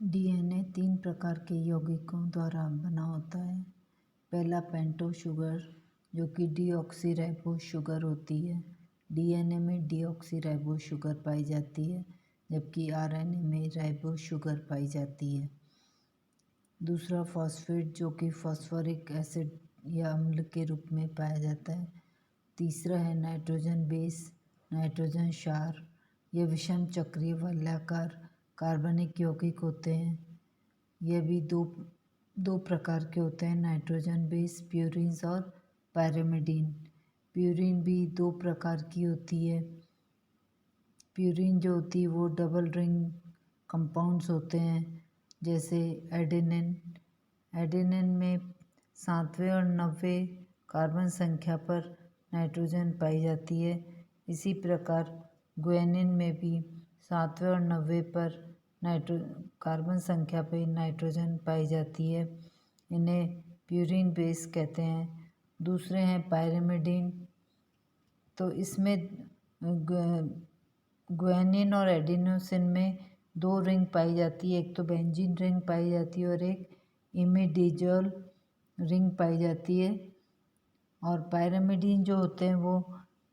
DNA 3 प्रकार के यौगिकों द्वारा बना होता है। पहला पेंटोस शुगर जो कि डीऑक्सीराइबोस शुगर होती है। डीएनए में डीऑक्सीराइबोस शुगर पाई जाती है, जबकि आरएनए में राइबोस शुगर पाई जाती है। दूसरा फॉस्फेट जो कि फॉस्फोरिक एसिड या अम्ल के रूप में पाया जाता है। तीसरा है नाइट्रोजन बेस, नाइट्रोजन क्षार। यह विषम चक्रीय वलयाकार कार्बनिक यौगिक होते हैं। यह भी दो प्रकार के होते हैं, नाइट्रोजन बेस प्यूरिन्स और पैरिमिडीन। प्यूरिन भी दो प्रकार की होती है। प्यूरिन जो होती है वो डबल रिंग कंपाउंड्स होते हैं, जैसे एडेनिन। एडेनिन में 7वें और 90वें कार्बन संख्या पर नाइट्रोजन पाई जाती है। इसी प्रकार ग्वानिन में भी 7वें और 90वें पर कार्बन संख्या पर नाइट्रोजन पाई जाती है। इन्हें प्यूरिन बेस कहते हैं। दूसरे हैं पायरिमिडीन। तो इसमें ग्वानिन और एडेनोसिन में 2 रिंग पाई जाती है, एक तो बेंजीन रिंग पाई जाती है और एक इमिडाजोल रिंग पाई जाती है। और पायरिमिडीन जो होते हैं वो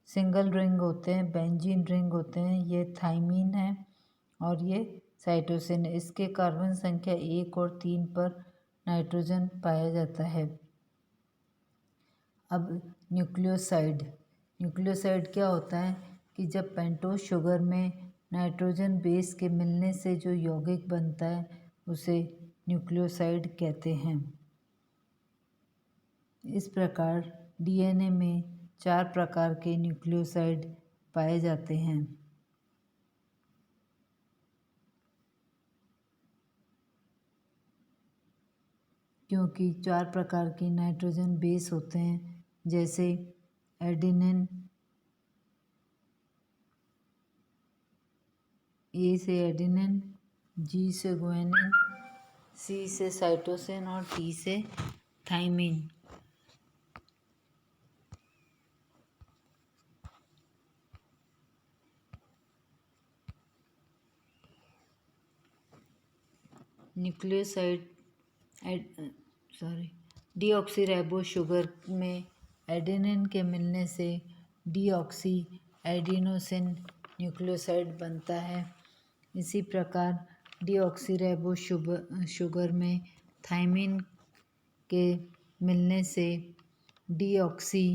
सिंगल रिंग होते हैं, बेंजीन रिंग होते हैं। ये थाइमीन है और ये साइटोसिन है। इसके कार्बन संख्या 1 और 3 पर नाइट्रोजन पाया जाता है। अब न्यूक्लियोसाइड क्या होता है कि जब पेंटोस शुगर में नाइट्रोजन बेस के मिलने से जो यौगिक बनता है उसे न्यूक्लियोसाइड कहते हैं। इस प्रकार डीएनए में 4 प्रकार के न्यूक्लियोसाइड पाए जाते हैं। क्योंकि 4 प्रकार के नाइट्रोजन बेस होते हैं, जैसे एडेनिन, ए से एडेनिन, जी से ग्वानिन, सी से साइटोसिन और टी से थाइमीन। डीऑक्सीराइबोस शुगर में एडेनिन के मिलने से डीऑक्सी एडिनोसिन न्यूक्लियोसाइड बनता है। इसी प्रकार डीऑक्सीराइबोस शुगर में थाइमीन के मिलने से डीऑक्सी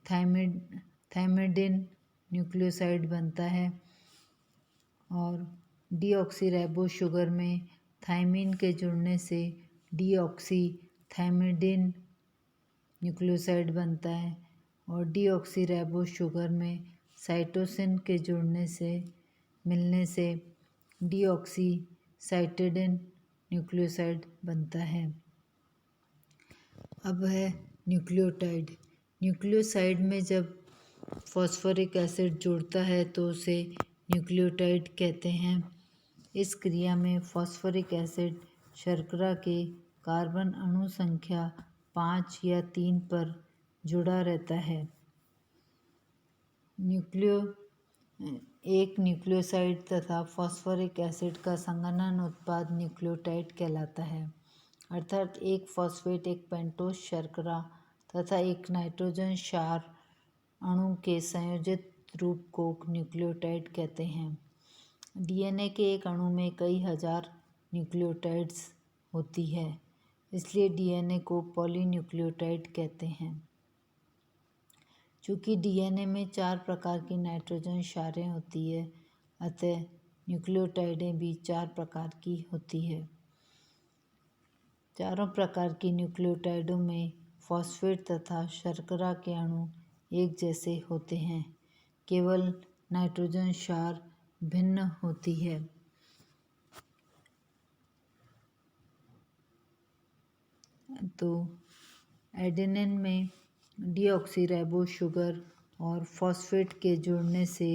थाइमिडिन न्यूक्लियोसाइड बनता है। और डीऑक्सीराइबोस शुगर में थाइमीन के जुड़ने से डीऑक्सी थाइमिडिन न्यूक्लियोसाइड बनता है। और डीऑक्सीराइबोस शुगर में साइटोसिन के जुड़ने से मिलने से डीऑक्सी साइटिडिन न्यूक्लियोसाइड बनता है। अब है न्यूक्लियोटाइड। न्यूक्लियोसाइड में जब फॉस्फोरिक एसिड जुड़ता है तो उसे न्यूक्लियोटाइड कहते हैं। इस क्रिया में फॉस्फोरिक एसिड शर्करा के कार्बन अणु संख्या 5 या 3 पर जुड़ा रहता है। एक न्यूक्लियोसाइड तथा फॉस्फोरिक एसिड का संघनन उत्पाद न्यूक्लियोटाइड कहलाता है। अर्थात एक फॉस्फेट, एक पेंटोस शर्करा तथा एक नाइट्रोजन क्षार अणु के संयोजित रूप को न्यूक्लियोटाइड कहते हैं। डीएनए के एक अणु में कई हजार न्यूक्लियोटाइड्स होती है, इसलिए डीएनए को पॉलीन्यूक्लियोटाइड कहते हैं। चूँकि डीएनए में 4 प्रकार की नाइट्रोजन क्षारें होती है, अतः न्यूक्लियोटाइडें भी 4 प्रकार की होती है। चारों प्रकार की न्यूक्लियोटाइडों में फॉस्फेट तथा शर्करा के अणु एक जैसे होते हैं, केवल नाइट्रोजन क्षार भिन्न होती है। तो एडेनिन में डीऑक्सीराइबोस शुगर और फॉस्फेट के जुड़ने से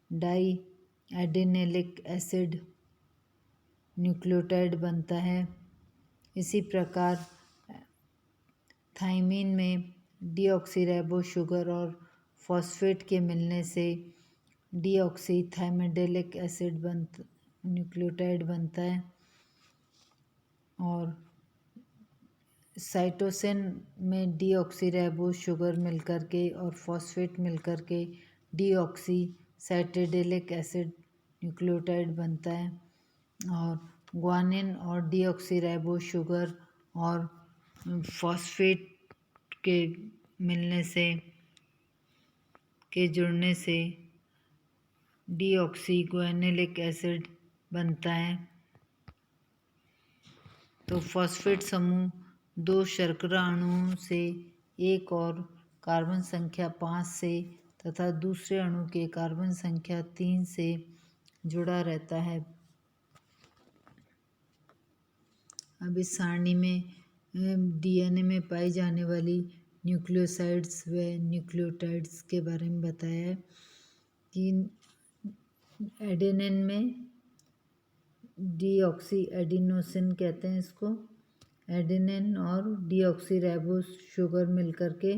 डाई एडेनिलिक एसिड न्यूक्लियोटाइड बनता है। इसी प्रकार थाइमीन में डीऑक्सीराइबोस शुगर और फॉस्फेट के मिलने से डीऑक्सी थाइमिडिलिक एसिड न्यूक्लियोटाइड बनता है। और साइटोसिन में डीऑक्सीराइबोस शुगर मिलकर के और फॉस्फेट मिलकर के डीऑक्सी साइटेडेलिक एसिड न्यूक्लियोटाइड बनता है। और ग्वानिन और डीऑक्सीराइबोस शुगर और फॉस्फेट के मिलने से जुड़ने से डीऑक्सी ग्वानिलिक एसिड बनता है। तो फॉस्फेट समूह 2 शर्करा अणुओं से एक और कार्बन संख्या 5 से तथा दूसरे अणु के कार्बन संख्या 3 से जुड़ा रहता है। अब इस सारणी में डीएनए में पाई जाने वाली न्यूक्लियोसाइड्स व न्यूक्लियोटाइड्स के बारे में बताया है कि एडेनिन में डीऑक्सी एडिनोसिन कहते हैं इसको। एडेनिन और डीऑक्सीराइबोस शुगर मिलकर के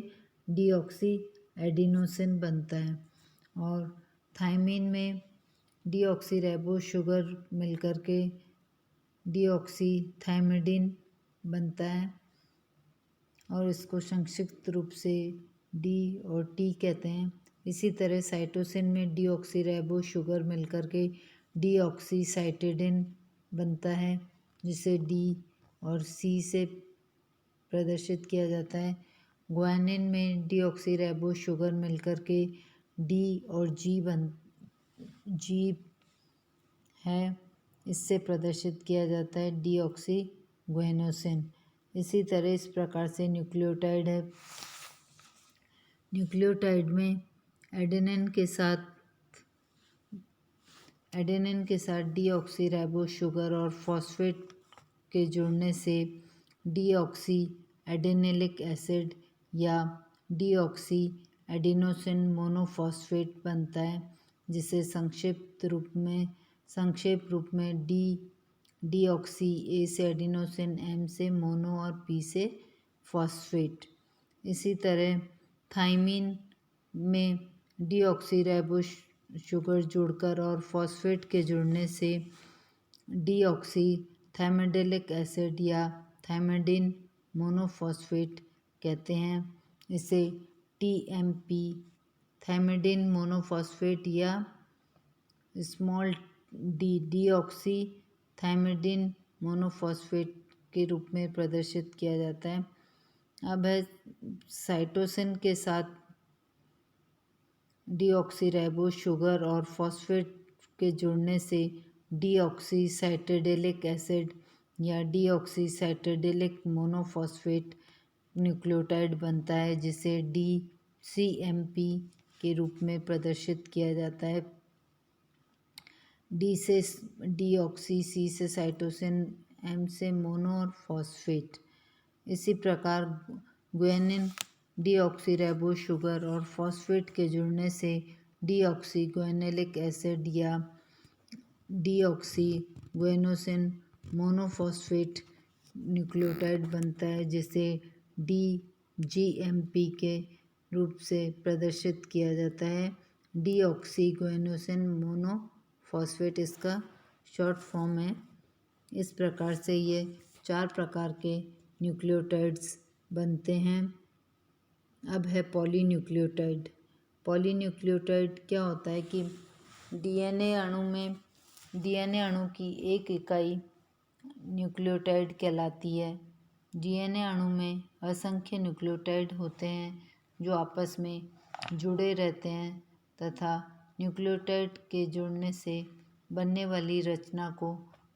डीऑक्सी एडिनोसिन बनता है। और थायमीन में डीऑक्सीराइबोस शुगर मिलकर के डीऑक्सी थायमिडिन बनता है और इसको संक्षिप्त रूप से डी और टी कहते हैं। इसी तरह साइटोसिन में डीऑक्सीराइबोस शुगर मिलकर के डीऑक्सी साइटिडिन बनता है जिसे डी और सी से प्रदर्शित किया जाता है। ग्वानिन में डीऑक्सीराइबोस शुगर मिलकर के डी और जी है, इससे प्रदर्शित किया जाता है डीऑक्सी ग्वेनोसिन। इसी तरह इस प्रकार से न्यूक्लियोटाइड है। न्यूक्लियोटाइड में एडेनिन के साथ डीऑक्सीराइबोस शुगर और फॉस्फेट के जुड़ने से डीऑक्सी एडेनिलिक एसिड या डीऑक्सी एडिनोसिन मोनोफॉस्फेट बनता है जिसे संक्षेप रूप में डीऑक्सी ए से एडिनोसिन, एम से मोनो और पी से फॉस्फेट। इसी तरह थाइमीन में डीऑक्सीराइबोस शुगर जुड़कर और फॉस्फेट के जुड़ने से डीऑक्सी थायमिडिलिक एसिड या थायमिडिन मोनोफॉस्फेट कहते हैं। इसे टीएमपी थायमिडिन मोनोफॉस्फेट या small D deoxy thymidine monophosphate के रूप में प्रदर्शित किया जाता है। अब है साइटोसिन के साथ डीऑक्सीराइबोस शुगर और फॉस्फेट के जुड़ने से डीऑक्सी साइटेडेलिक एसिड या डीऑक्सी साइटेडेलिक मोनोफॉस्फेट न्यूक्लियोटाइड बनता है जिसे DCMP के रूप में प्रदर्शित किया जाता है। डी से डीऑक्सी, सी से साइटोसिन, एम से मोनो और फॉस्फेट। इसी प्रकार ग्वेनिन डीऑक्सीराइबोस शुगर और फॉस्फेट के जुड़ने से डीऑक्सी ग्वेनिलिक एसिड या डीऑक्सी ग्वेनोसिन मोनोफॉस्फेट न्यूक्लियोटाइड बनता है जिसे DGMP के रूप से प्रदर्शित किया जाता है। डीऑक्सी ग्वेनोसिन मोनोफॉस्फेट इसका शॉर्ट फॉर्म है। इस प्रकार से ये 4 प्रकार के न्यूक्लियोटाइड्स बनते हैं। अब है पॉलीन्यूक्लियोटाइड। पॉलीन्यूक्लियोटाइड क्या होता है कि डीएनए अणु की एक इकाई न्यूक्लियोटाइड कहलाती है। डीएनए अणु में असंख्य न्यूक्लियोटाइड होते हैं जो आपस में जुड़े रहते हैं तथा न्यूक्लियोटाइड के जुड़ने से बनने वाली रचना को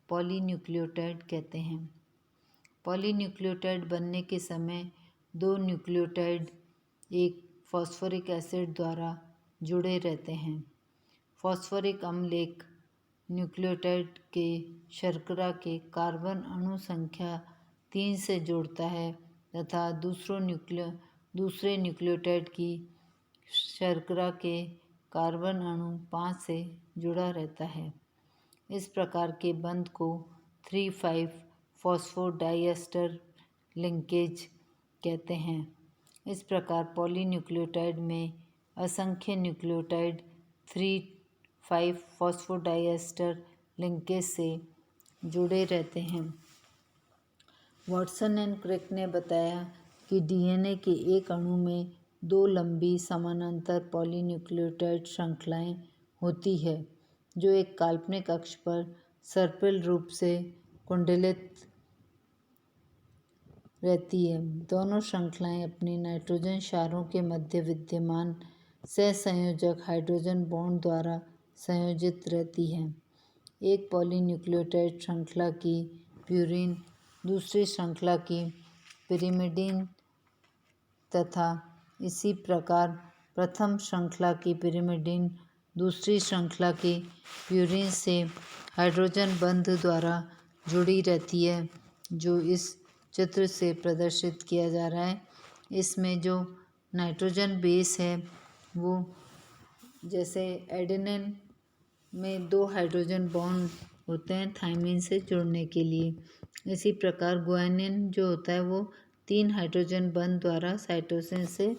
पॉलीन्यूक्लियोटाइड कहते हैं। पॉलीन्यूक्लियोटाइड बनने के समय 2 न्यूक्लियोटाइड एक फॉस्फोरिक एसिड द्वारा जुड़े रहते हैं। फॉस्फोरिक अम्ल एक न्यूक्लियोटाइड के शर्करा के कार्बन अणु संख्या 3 से जोड़ता है तथा दूसरे न्यूक्लियोटाइड की शर्करा के कार्बन अणु 5 से जुड़ा रहता है। इस प्रकार के बंध को 3,5 फॉस्फोडाइएस्टर लिंकेज कहते हैं। इस प्रकार पॉलीन्यूक्लियोटाइड में असंख्य न्यूक्लियोटाइड 3,5 फॉस्फोडाइएस्टर लिंकेज से जुड़े रहते हैं। वॉटसन एंड क्रिक ने बताया कि डीएनए के एक अणु में 2 लंबी समानांतर पॉलीन्यूक्लियोटाइड श्रृंखलाएं होती है जो एक काल्पनिक अक्ष पर सर्पिल रूप से कुंडलित रहती है। दोनों श्रृंखलाएं अपने नाइट्रोजन क्षारों के मध्य विद्यमान सहसंयोजक हाइड्रोजन बॉन्ड द्वारा संयोजित रहती हैं। एक पॉलीन्यूक्लियोटाइड श्रृंखला की प्यूरीन दूसरी श्रृंखला की पिरिमिडीन तथा इसी प्रकार प्रथम श्रृंखला की पिरिमिडीन दूसरी श्रृंखला की प्यूरीन से हाइड्रोजन बंध द्वारा जुड़ी रहती है, जो इस चित्र से प्रदर्शित किया जा रहा है। इसमें जो नाइट्रोजन बेस है वो जैसे एडेनिन में 2 हाइड्रोजन बॉन्ड होते हैं थायमिन से जुड़ने के लिए, इसी प्रकार गुआनिन जो होता है वो 3 हाइड्रोजन बंध द्वारा साइटोसिन से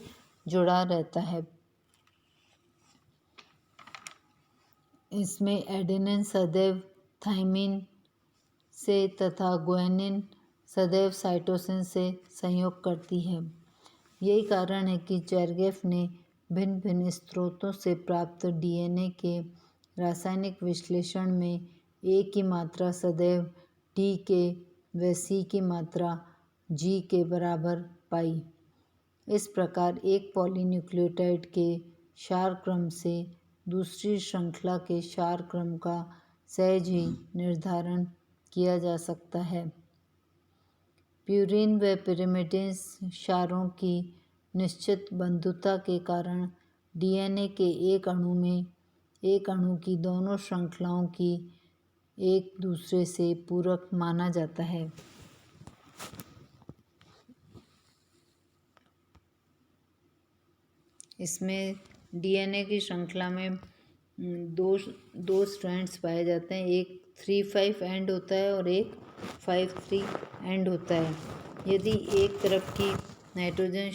जुड़ा रहता है। इसमें एडेनिन सदैव थायमिन से तथा गुआनिन सदैव साइटोसिन से संयोग करती है। यही कारण है कि चेरगेफ ने भिन्न भिन्न स्रोतों से प्राप्त डीएनए के रासायनिक विश्लेषण में ए की मात्रा सदैव टी के व सी की मात्रा जी के बराबर पाई। इस प्रकार एक पॉलीन्यूक्लियोटाइड के क्षार क्रम से दूसरी श्रृंखला के क्षार क्रम का सहज ही निर्धारण किया जा सकता है। प्यूरीन व पिरिमिडीन क्षारों की निश्चित बंधुता के कारण डीएनए के एक अणु में एक अणु की दोनों श्रृंखलाओं की एक दूसरे से पूरक माना जाता है। इसमें डीएनए की श्रृंखला में दो स्ट्रैंड्स पाए जाते हैं, एक 3-5 एंड होता है और एक 5-3 एंड होता है। यदि एक तरफ की नाइट्रोजन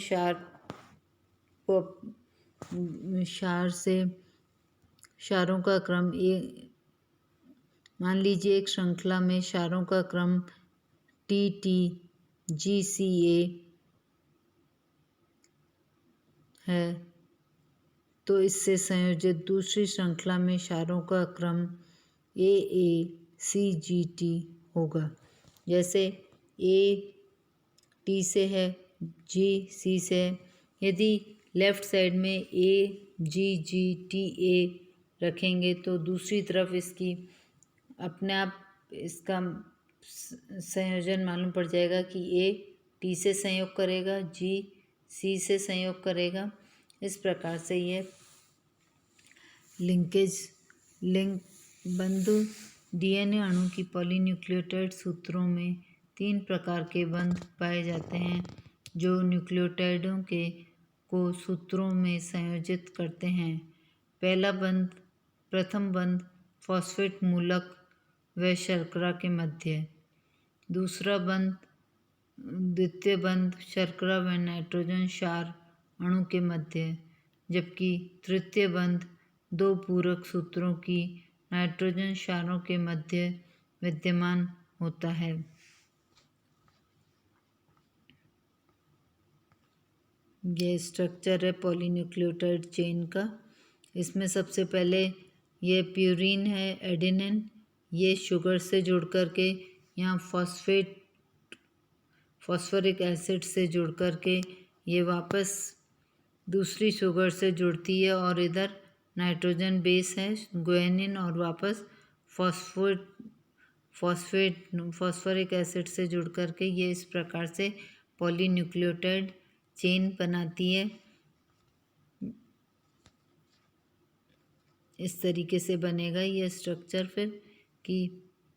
क्षार से क्षारों का क्रम मान लीजिए एक श्रृंखला में क्षारों का क्रम TTGCA है तो इससे संयोजित दूसरी श्रृंखला में क्षारों का क्रम AACGT होगा। जैसे A T से है, G C से है। यदि लेफ्ट साइड में AGGTA रखेंगे तो दूसरी तरफ इसकी अपने आप इसका संयोजन मालूम पड़ जाएगा कि A T से संयोग करेगा, G C से संयोग करेगा। इस प्रकार से यह लिंक बंधु डीएनए अणु की पॉलीन्यूक्लियोटाइड सूत्रों में 3 प्रकार के बंध पाए जाते हैं जो न्यूक्लियोटाइडों को सूत्रों में संयोजित करते हैं। प्रथम बंध फॉस्फेट मूलक व शर्करा के मध्य, द्वितीय बंध शर्करा व नाइट्रोजन क्षार अणु के मध्य, जबकि तृतीय बंध 2 पूरक सूत्रों की नाइट्रोजन क्षारों के मध्य विद्यमान होता है। यह स्ट्रक्चर है पॉलीन्यूक्लियोटाइड चेन का। इसमें सबसे पहले ये प्यूरीन है, एडेनिन, ये शुगर से जुड़ करके यहाँ फॉस्फोरिक एसिड से जुड़ करके ये वापस दूसरी शुगर से जुड़ती है और इधर नाइट्रोजन बेस है गुआनिन और वापस फॉस्फोरिक एसिड से जुड़ करके ये इस प्रकार से पॉलीन्यूक्लियोटाइड चेन बनाती है। इस तरीके से बनेगा ये स्ट्रक्चर फिर कि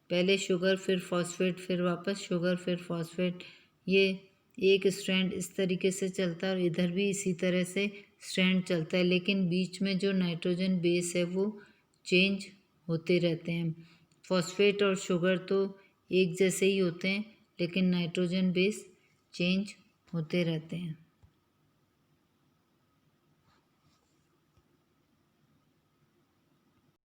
पहले शुगर फिर फॉस्फेट फिर वापस शुगर फिर फॉस्फेट, ये एक स्ट्रैंड इस तरीके से चलता है और इधर भी इसी तरह से स्ट्रैंड चलता है, लेकिन बीच में जो नाइट्रोजन बेस है वो चेंज होते रहते हैं। फॉस्फेट और शुगर तो एक जैसे ही होते हैं लेकिन नाइट्रोजन बेस चेंज होते रहते हैं।